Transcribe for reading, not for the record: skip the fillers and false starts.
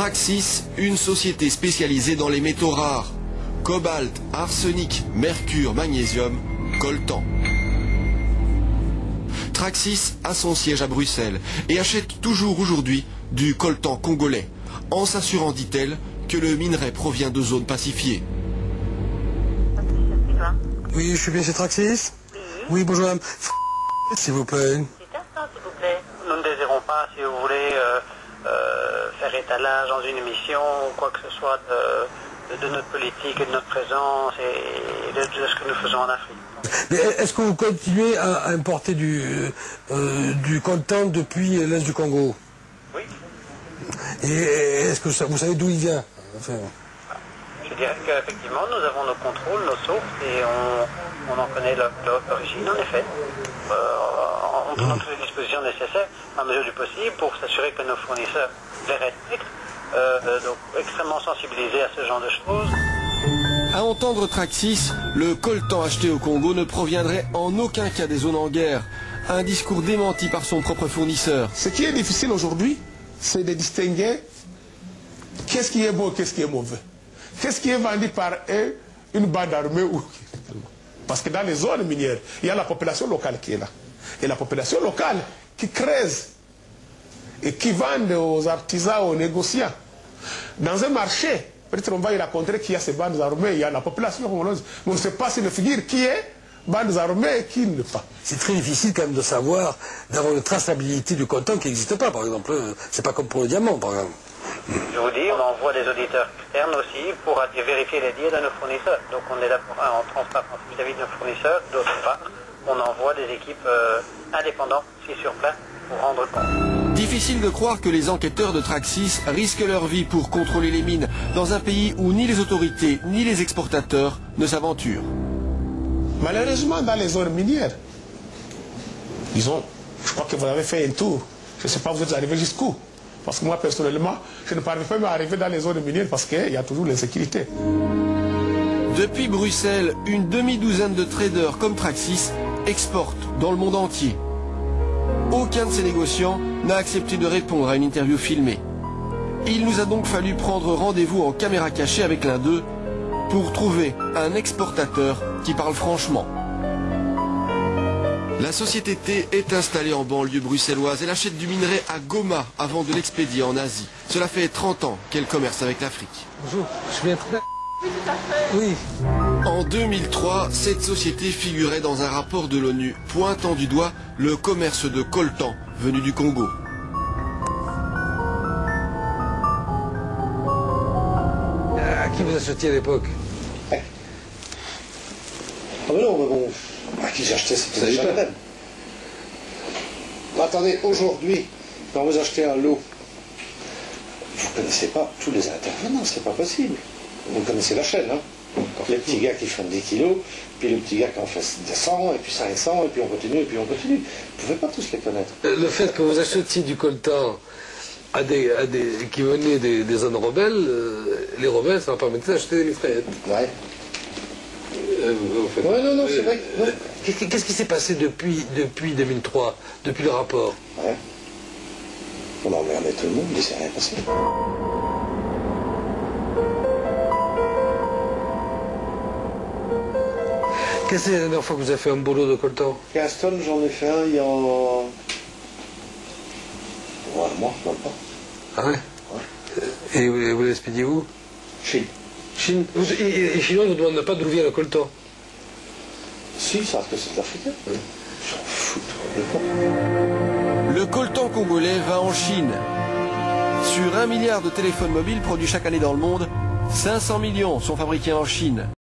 Traxys, une société spécialisée dans les métaux rares. Cobalt, arsenic, mercure, magnésium, coltan. Traxys a son siège à Bruxelles et achète toujours aujourd'hui du coltan congolais, en s'assurant, dit-elle, que le minerai provient de zones pacifiées. Oui, je suis bien chez Traxys. Oui, bonjour madame. S'il vous plaît. Nous ne désirons pas, si vous voulez, faire étalage dans une émission ou quoi que ce soit de notre politique et de notre présence et de ce que nous faisons en Afrique. Mais est-ce que vous continuez à importer du coltan depuis l'Est du Congo? Oui. Et est-ce que vous savez d'où il vient? Enfin... Je dirais qu'effectivement, nous avons nos contrôles, nos sources et on en connaît l'origine, en effet. En prenant toutes les dispositions nécessaires, à mesure du possible, pour s'assurer que nos fournisseurs les respectent, donc extrêmement sensibilisés à ce genre de choses. À entendre Traxys, le coltan acheté au Congo ne proviendrait en aucun cas des zones en guerre. Un discours démenti par son propre fournisseur. Ce qui est difficile aujourd'hui, c'est de distinguer qu'est-ce qui est bon et qu'est-ce qui est mauvais. Qu'est-ce qui est vendu par une bande armée ou... Parce que dans les zones minières, il y a la population locale qui est là. Et la population locale qui creuse et qui vend aux artisans, aux négociants. Dans un marché, peut-être on va y rencontrer qu'il y a ces bandes armées, il y a la population congolaise. Mais on ne sait pas si le figure qui est bandes armées et qui ne l'est pas. C'est très difficile quand même de savoir, d'avoir une traçabilité du coltan qui n'existe pas, par exemple. C'est pas comme pour le diamant, par exemple. Je vous dis, on envoie des auditeurs externes aussi pour aller vérifier les dires de nos fournisseurs. Donc on est là pour en transparence vis-à-vis de nos fournisseurs. D'autre part, on envoie des équipes indépendantes ici sur place pour rendre compte. Difficile de croire que les enquêteurs de Traxys risquent leur vie pour contrôler les mines dans un pays où ni les autorités ni les exportateurs ne s'aventurent. Malheureusement, dans les zones minières, disons, je crois que vous avez fait un tour. Je ne sais pas, vous êtes arrivé jusqu'où? Parce que moi, personnellement, je ne parviens pas à arriver dans les zones minières parce qu'il y a toujours l'insécurité. Depuis Bruxelles, une demi-douzaine de traders comme Traxys exportent dans le monde entier. Aucun de ces négociants n'a accepté de répondre à une interview filmée. Il nous a donc fallu prendre rendez-vous en caméra cachée avec l'un d'eux pour trouver un exportateur qui parle franchement. La société T est installée en banlieue bruxelloise. Elle achète du minerai à Goma avant de l'expédier en Asie. Cela fait 30 ans qu'elle commerce avec l'Afrique. Bonjour, je viens très... Oui, tout à fait. Oui. En 2003, cette société figurait dans un rapport de l'ONU pointant du doigt le commerce de coltan venu du Congo. À qui vous achetiez à l'époque? Ah mais non, mais bon, à qui j'achetais, c'était déjà le même. Attendez, aujourd'hui, quand vous achetez un lot, vous ne connaissez pas tous les intervenants, c'est pas possible. Vous connaissez la chaîne, hein. Les petits gars qui font 10 kilos, puis le petit gars qui en fait 200, et puis 500, et puis on continue, et puis on continue. Vous ne pouvez pas tous les connaître. Le fait que vous achetiez du coltan qui venaient des zones rebelles, les rebelles, ça leur permettait d'acheter des mitraillettes. Ouais. Ouais, non, c'est vrai. Qu'est-ce qui s'est passé depuis 2003, depuis le rapport? Ouais. On a emmerdé tout le monde, il ne s'est rien passé. Qu'est-ce que c'est la dernière fois que vous avez fait un boulot de coltan? 15 tonnes, j'en ai fait un il y a... Ouais, un mois, même pas. Ah ouais, Ouais. Et vous l'expédiez où? Chine. Chine. Et les Chinois ne vous demandent pas d'où vient le coltan? Si, ça reste que c'est de l'Africain. Ils s'en foutent complètement. Le coltan congolais va en Chine. Sur 1 milliard de téléphones mobiles produits chaque année dans le monde, 500 millions sont fabriqués en Chine.